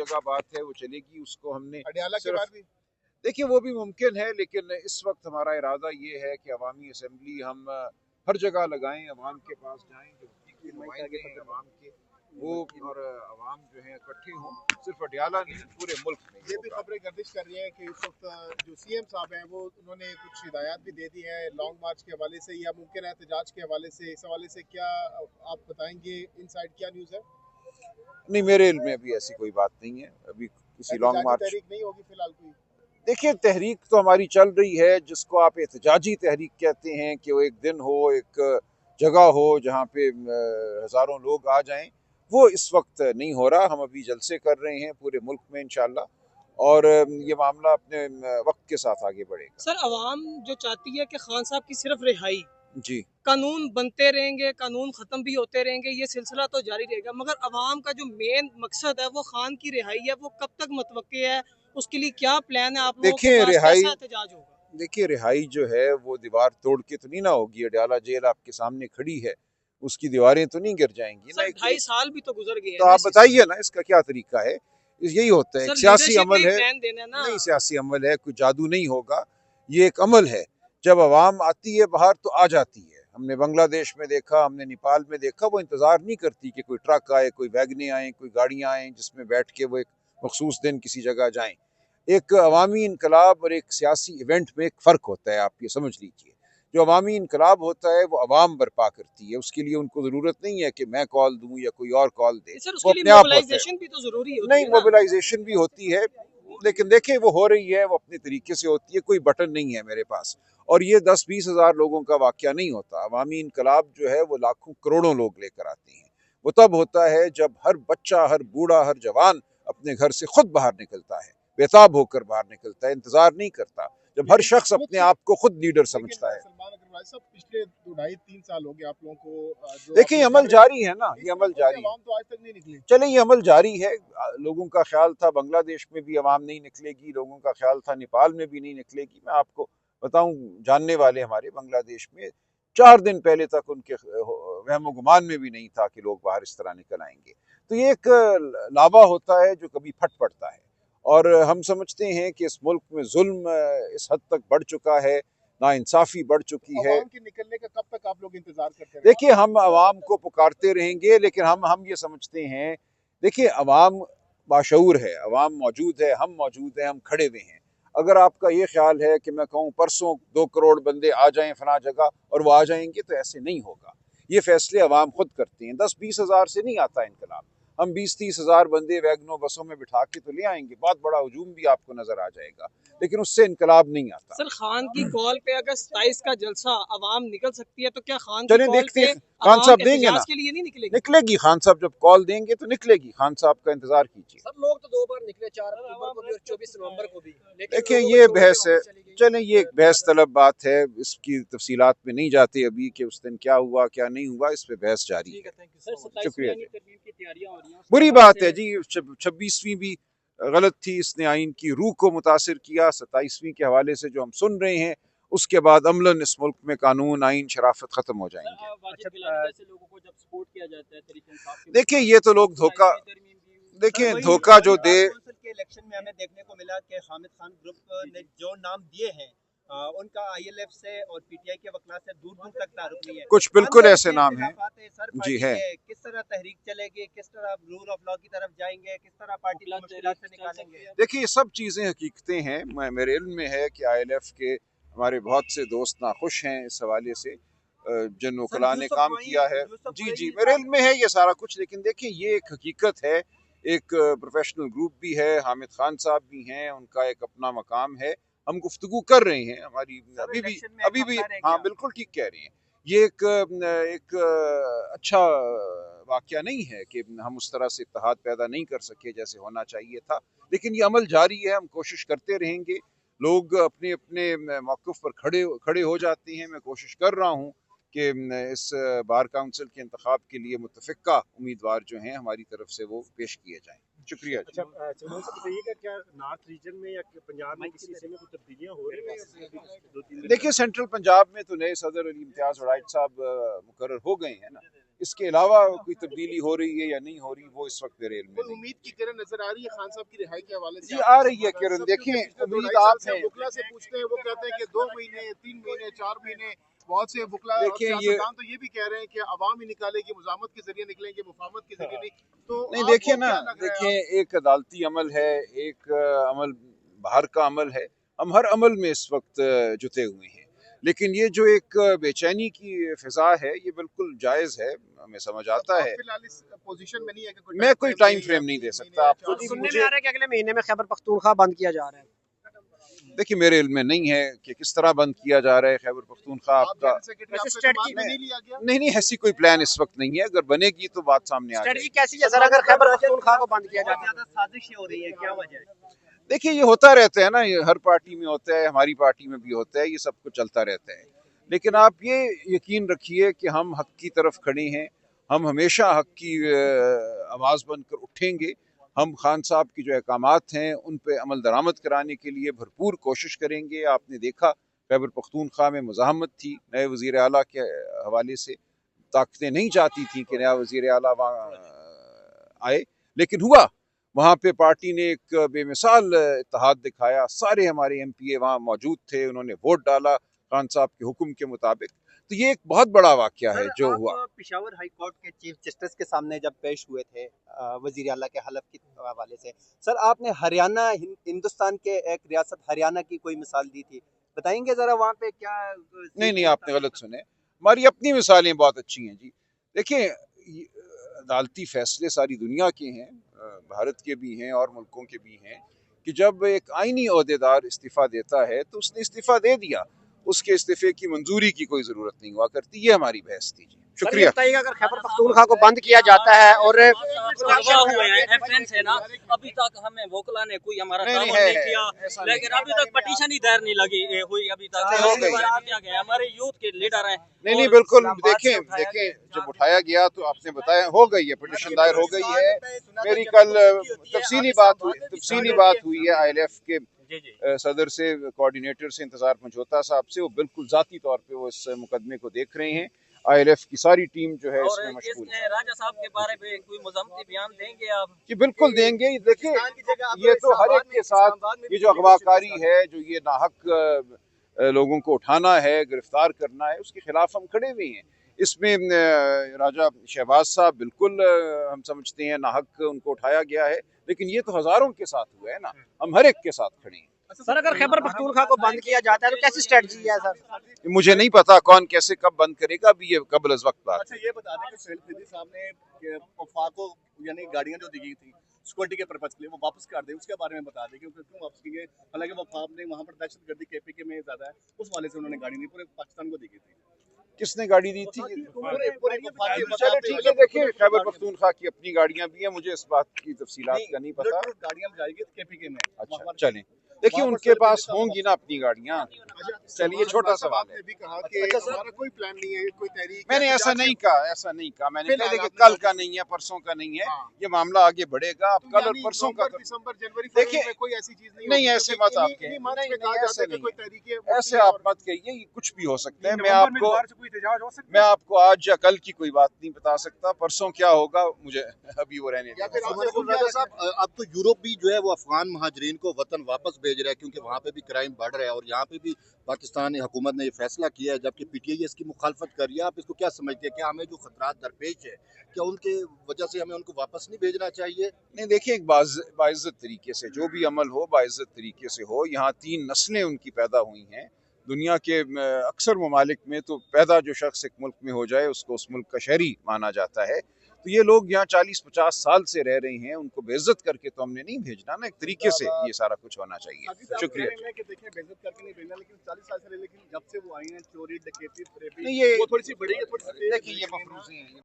जगह बात है वो चलेगी, उसको हमने अडयाला के बाद भी देखिए वो भी मुमकिन है, लेकिन इस वक्त हमारा इरादा ये है कि अवामी असम्बली हम हर जगह लगाएं, अवाम के पास जाएं, जो नुमाइंदे हैं अवाम के वो, और अवाम जो है इकट्ठे हों, सिर्फ अडयाला नहीं पूरे मुल्क में। ये भी खबरें गर्दिश कर रही हैं कि इस वक्त जो सीएम साहब हैं वो उन्होंने कुछ हिदायत भी दे दी है लॉन्ग मार्च के हवाले से या मुमकिन एहतजाज के हवाले से, इस हवाले से क्या आप बताएंगे, इनसाइड क्या न्यूज़ है? नहीं, मेरे इल्म में अभी ऐसी कोई बात नहीं है, अभी किसी लॉन्ग मार्च तहरीक नहीं होगी फिलहाल कोई? देखिए तहरीक तो हमारी चल रही है, जिसको आप एहतजाजी तहरीक कहते हैं कि वो एक दिन हो, एक जगह हो जहाँ पे हज़ारों लोग आ जाएं, वो इस वक्त नहीं हो रहा। हम अभी जलसे कर रहे हैं पूरे मुल्क में इंशाल्लाह, और ये मामला अपने वक्त के साथ आगे बढ़ेगा। सर, अवाम जो चाहती है कि खान साहब की सिर्फ रिहाई, जी, कानून बनते रहेंगे, कानून खत्म भी होते रहेंगे, ये सिलसिला तो जारी रहेगा, मगर अवाम का जो मेन मकसद है वो खान की रिहाई है, वो कब तक मुतवक्के है, उसके लिए क्या प्लान है आप लोगों के देखिए पास, रिहाई, कैसा एहतजाज होगा? देखिए रिहाई जो है वो दीवार तोड़ के तो नहीं ना होगी। अडयाला जेल आपके सामने खड़ी है, उसकी दीवारें तो नहीं गिर जाएंगी ना। सर 2.5 साल भी तो गुजर गए तो हैं आप बताइए ना इसका क्या तरीका है। यही होता है, एक सियासी अमल है। नहीं, सियासी अमल है, कोई जादू नहीं होगा, ये एक अमल है। जब आवाम आती है बाहर तो आ जाती है। हमने बांग्लादेश में देखा, हमने नेपाल में देखा, वो इंतज़ार नहीं करती कि कोई ट्रक आए, कोई वैगनें आए, कोई गाड़ियाँ आएँ जिसमें बैठ के वो एक मखसूस दिन किसी जगह जाएँ। एक अवामी इनकलाब और एक सियासी इवेंट में एक फ़र्क होता है, आप ये समझ लीजिए। जो अवामी इनकलाब होता है वो अवाम बर्पा करती है, उसके लिए उनको ज़रूरत नहीं है कि मैं कॉल दूँ या कोई और कॉल दे, वो अपने आप होता है। भी तो जरूरी नहीं, मोबिलाइजेशन भी होती है, लेकिन देखिए वो हो रही है, वो अपने तरीके से होती है, कोई बटन नहीं है मेरे पास। और ये 10-20 हज़ार लोगों का वाकया नहीं होता। अवामी इनकलाब जो है वो लाखों करोड़ों लोग लेकर आते हैं। वो तब होता है जब हर बच्चा, हर बूढ़ा, हर जवान अपने घर से खुद बाहर निकलता है, बेताब होकर बाहर निकलता है, इंतजार नहीं करता। जब हर शख्स अपने आप को खुद लीडर समझता है। पिछले 2-2.5-3 साल हो गए आप लोगों को, देखिए अमल जारी है ना, ये अमल जारी है। तो आज तक नहीं निकली। चले, ये अमल जारी है। लोगों का ख्याल था बांग्लादेश में भी अवाम नहीं निकलेगी, लोगों का ख्याल था नेपाल में भी नहीं निकलेगी। मैं आपको बताऊं, जानने वाले हमारे बांग्लादेश में 4 दिन पहले तक उनके वहम गुमान में भी नहीं था कि लोग बाहर इस तरह निकल आएंगे। तो ये एक लावा होता है जो कभी फट पड़ता है, और हम समझते हैं कि इस मुल्क में जुल्म इस हद तक बढ़ चुका है, नाइंसाफ़ी बढ़ चुकी है। के निकलने का कब तक आप लोग इंतजार करते हैं? देखिए हम आवाम को पुकारते रहेंगे, लेकिन हम ये समझते हैं, देखिए अवाम बाशऊर है, अवाम मौजूद है, हम मौजूद हैं, हम खड़े हुए हैं। अगर आपका ये ख्याल है कि मैं कहूँ परसों 2 करोड़ बंदे आ जाएं फला जगह और वो आ जाएंगे, तो ऐसे नहीं होगा। ये फैसले अवाम खुद करते हैं। 10-20 हज़ार से नहीं आता इनकलाब। हम 20-30 हज़ार बंदे वैगनों बसों में बिठा के तो ले आएंगे, बहुत बड़ा हुजूम भी आपको नजर आ जाएगा, लेकिन उससे इनकलाब नहीं आता। सर, खान की कॉल पे अगर 27 का जलसा अवाम निकल सकती है, तो क्या खान चलें की कॉल देखते पे हैं, खान साहब देंगे ना, के लिए नहीं निकलेगी? निकलेगी। खान साहब जब कॉल देंगे तो निकलेगी, खान साहब का इंतजार कीजिए। सब लोग तो 2 बार निकले, 4 अक्टूबर को भी और 24 नवंबर को भी। देखिए ये बहस है, चलें ये एक बहस तलब बात है, इसकी तफसीलात में नहीं जाते अभी कि उस दिन क्या हुआ क्या नहीं हुआ, इस पे बहस जारी है। शुक्रिया जी। बुरी बात है जी, 26वीं भी गलत थी, इसने आइन की रूह को मुतासिर किया। 27वीं के हवाले से जो हम सुन रहे हैं, उसके बाद अमलन इस मुल्क में कानून, आइन, शराफत खत्म हो जाएंगे। देखिए ये तो लोग धोखा, देखिए धोखा जो दे। के इलेक्शन में हमें देखने को मिला कि हामिद खान ग्रुप ने जो नाम दिए हैं उनका आईएलएफ से और पीटीआई के वकला से दूर दूर तक तारुफ नहीं है। कुछ बिल्कुल ऐसे नाम हैं जी है। किस तरह तहरीक चलेगी, किस तरह रूल ऑफ लॉ की तरफ जाएंगे, किस तरह पार्टी को मुश्किलात से निकालेंगे? देखिए ये सब चीज़ें हकीकतें हैं। मेरे इल्म में है कि आईएलएफ के हमारे बहुत से दोस्त नाखुश हैं इस हवाले से, जिन वकला ने काम किया है। जी जी, मेरे इल्म में है ये सारा कुछ। लेकिन देखिए ये एक हकीकत है, एक प्रोफेशनल ग्रुप भी है, हामिद खान साहब भी हैं, उनका एक अपना मकाम है। हम गुफ्तगू कर रहे हैं, हमारी अभी भी हाँ बिल्कुल ठीक कह रही हैं। ये एक अच्छा वाकया नहीं है कि हम उस तरह से इत्तेहाद पैदा नहीं कर सके जैसे होना चाहिए था, लेकिन ये अमल जारी है, हम कोशिश करते रहेंगे। लोग अपने अपने मौक़िफ़ पर खड़े हो जाते हैं। मैं कोशिश कर रहा हूँ कि इस बार काउंसिल के इंतखाब के लिए मुतफ़िक़ा उम्मीदवार जो हैं हमारी तरफ से वो पेश किए जाएँ। शुक्रिया जी। बताइएगा क्या नॉर्थ रीजन में या पंजाब में किसी हिस्से में कुछ तब्दीलियां हो रही हैं? देखिए सेंट्रल पंजाब में तो नए सदर अली इम्तियाज़ वड़ाइच साहब मुकर्रर हो गए हैं ना, इसके अलावा कोई तब्दीली हो रही है या नहीं हो रही वो इस वक्त मेरे इल्म में कोई नहीं। उम्मीद की किरण नजर आ रही है खान साहब की रिहाई के हवाले से? जी आ रही है किरण, सब देखें क्योंकि पिछले उम्मीद 2-2.5 आप साल से हैं। वकला से पूछते हैं, वो कहते हैं कि 2 महीने, 3 महीने, 4 महीने। बहुत से वकला और देखिए सियासतदान तो ये भी कह रहे हैं कि अवाम ही निकालेगी, मुजामत के जरिए निकलेंगे, मुफाहमत के जरिए नहीं। तो नहीं आपको देखिए ना, क्या लग रहा है? देखिए एक अदालती अमल है, एक अमल बाहर का अमल है। हम हर अमल में इस वक्त जुटे हुए हैं, लेकिन ये जो एक बेचैनी की फिजा है ये बिल्कुल जायज़ है, हमें समझ आता है। फिलहाल इस पोजीशन में नहीं है कि मैं कोई टाइम फ्रेम नहीं दे सकता आपको। सुनने में आ रहा है कि अगले महीने में खैबर पख्तूनख्वा बंद किया जा रहा है। देखिए मेरे इल्म में नहीं है कि किस तरह बंद किया जा रहा है खैबर पख्तूनख्वा आपका। नहीं, ऐसी कोई प्लान इस वक्त नहीं है, अगर बनेगी तो बात सामने आ स्ट्रेटजी जाएगी। कैसी है सर अगर खैबर पख्तूनख्वा को बंद किया जाता है? ज्यादा साजिश हो रही है, क्या वजह है? देखिए ये होता रहता है ना, ये हर पार्टी में होता है, हमारी पार्टी में भी होता है, ये सब कुछ चलता रहता है। लेकिन आप ये यकीन रखिए कि हम हक की तरफ खड़े हैं, हम हमेशा हक की आवाज़ बनकर उठेंगे। हम खान साहब की जो अहकामात हैं उन पे अमल दरामद कराने के लिए भरपूर कोशिश करेंगे। आपने देखा खैबर पख्तूनख्वा में मुज़ाहमत थी नए वज़ीर आला के हवाले से, ताकतें नहीं चाहती थी कि नया वज़ीर आला वहाँ आए, लेकिन हुआ। वहाँ पे पार्टी ने एक बेमिसाल इत्तेहाद दिखाया, सारे हमारे MPA वहाँ मौजूद थे, उन्होंने वोट डाला खान साहब के हुक्म के मुताबिक। तो ये एक बहुत बड़ा वाक़या है जो हुआ। पिशावर हाई कोर्ट के चीफ जस्टिस के सामने जब पेश हुए थे वजीर आला के हलफ के हवाले से, सर आपने हरियाणा, हिंदुस्तान के एक रियासत हरियाणा की कोई मिसाल दी थी, बताएंगे जरा वहाँ पे क्या? नहीं, आपने गलत सुने, हमारी अपनी मिसालें बहुत अच्छी हैं जी। देखिए अदालती फैसले सारी दुनिया के हैं, भारत के भी हैं और मुल्कों के भी हैं, कि जब एक आईनी ओहदेदार इस्तीफ़ा देता है तो उसने इस्तीफ़ा दे दिया, उसके इस्तीफे की मंजूरी की कोई ज़रूरत नहीं हुआ करती। ये हमारी बहस थी जी। शुक्रिया। बताइएगा अगर खैबर पख्तूनख्वा को बंद किया जाता है और हुए हैं FN से ना, अभी तक हमें वोकला ने कोई हमारा ताउन नहीं किया, लेकिन अभी तक पटिशन ही दायर नहीं लगी हुई अभी तक। क्या गया हमारे यूथ के लीडर हैं। नहीं बिल्कुल, देखें जब उठाया गया तो आपने बताया हो गई है, पिटिशन दायर हो गई है। मेरी कल तफसीली बात हुई है ILF के सदर से, कोऑर्डिनेटर से, इंतजार मंजोता साहब से। वो बिल्कुल जाती तौर पे वो इस मुकदमे को देख रहे हैं। ILF की सारी टीम जो है इसमें मशगूल है। राजा साहब के बारे में कोई मुज़म्मती बयान देंगे आप? जी बिल्कुल देंगे। देखिए ये तो हर एक के साथ ये जो अगवाकारी है, जो ये नाहक लोगों को उठाना है, गिरफ्तार करना है, उसके खिलाफ हम खड़े हुए हैं। इसमें राजा शहबाज साहब बिल्कुल हम समझते हैं नाहक उनको उठाया गया है, लेकिन ये तो हजारों के साथ हुआ है ना, हम हर एक के साथ खड़े हैं। सर अगर खैबर पख्तूनख्वा को बंद किया जाता है तो कैसी स्ट्रेटजी है सर? मुझे नहीं पता कौन कैसे कब बंद करेगा, अभी ये कबल अज़ वक्त बात। अच्छा ये बता दें कि सुहेल अफरीदी साहब ने वफाक को यानी गाड़ियां जो दी गई थी सिक्योरिटी के पर्पज के लिए वो वापस कर दें, उसके बारे में बता दें क्योंकि क्यों वापस किए? हालांकि वफाक ने वहाँ पर दहशतगर्दी KPK में ज़्यादा है, उस वाले से उन्होंने गाड़ी नहीं पूरे पाकिस्तान को दी गई थी। किसने गाड़ी दी थी? चलो ठीक है, देखिए खैबर पख्तूनख्वा की अपनी गाड़ियां भी हैं, मुझे इस बात की तफसीलात का नहीं पता। गाड़ियां जाएगी KPK में। अच्छा चलें, देखिए उनके पास होंगी ना अपनी गाड़ियां। चलिए छोटा सवाल है। भी कहा कि हमारा कोई प्लान नहीं है, कोई तहरीक। मैंने ऐसा नहीं कहा, मैंने कहा कि कल का नहीं है, परसों का नहीं है, ये मामला आगे बढ़ेगा। अब कल और परसों का दिसंबर जनवरी देखिए कोई ऐसी चीज नहीं, ऐसे मत आप कहें, ऐसे आप मत कहिए, कुछ भी हो सकता है। मैं आपको आज या कल की कोई बात नहीं बता सकता, परसों क्या होगा मुझे अभी वो रहने दीजिए। अब तो यूरोप भी जो है वो अफगान महाजरीन को वतन वापस भेज रहा है क्योंकि वहाँ पे भी क्राइम बढ़ रहा है और यहाँ पे भी पाकिस्तानी हुकूमत ने ये फैसला किया है, जबकि PTI इसकी मुखालफत कर रही है। आप इसको क्या समझते हैं? क्या हमें जो खतरात दरपेश है, क्या उनके वजह से हमें उनको वापस नहीं भेजना चाहिए? नहीं देखिए, एक बाइज्जत तरीके से जो भी अमल हो, बाइज्जत तरीके से हो। यहाँ 3 नस्लें उनकी पैदा हुई हैं। दुनिया के अक्सर ममालिक में तो पैदा जो शख्स एक मुल्क में हो जाए उसको उस मुल्क का शहरी माना जाता है। तो ये लोग यहाँ 40-50 साल से रह रहे हैं, उनको बेइज्जत करके तो हमने नहीं भेजना ना। एक तरीके से ये सारा कुछ होना चाहिए। शुक्रिया। देखिए बेइज्जत करके नहीं भेजना, लेकिन 40 साल से, लेकिन जब से वो आई हैं चोरी, डकैती, नहीं, ये वो थोड़ी सी बड़ी है, थोड़ी सी देखिए ये मफरूज़े हैं।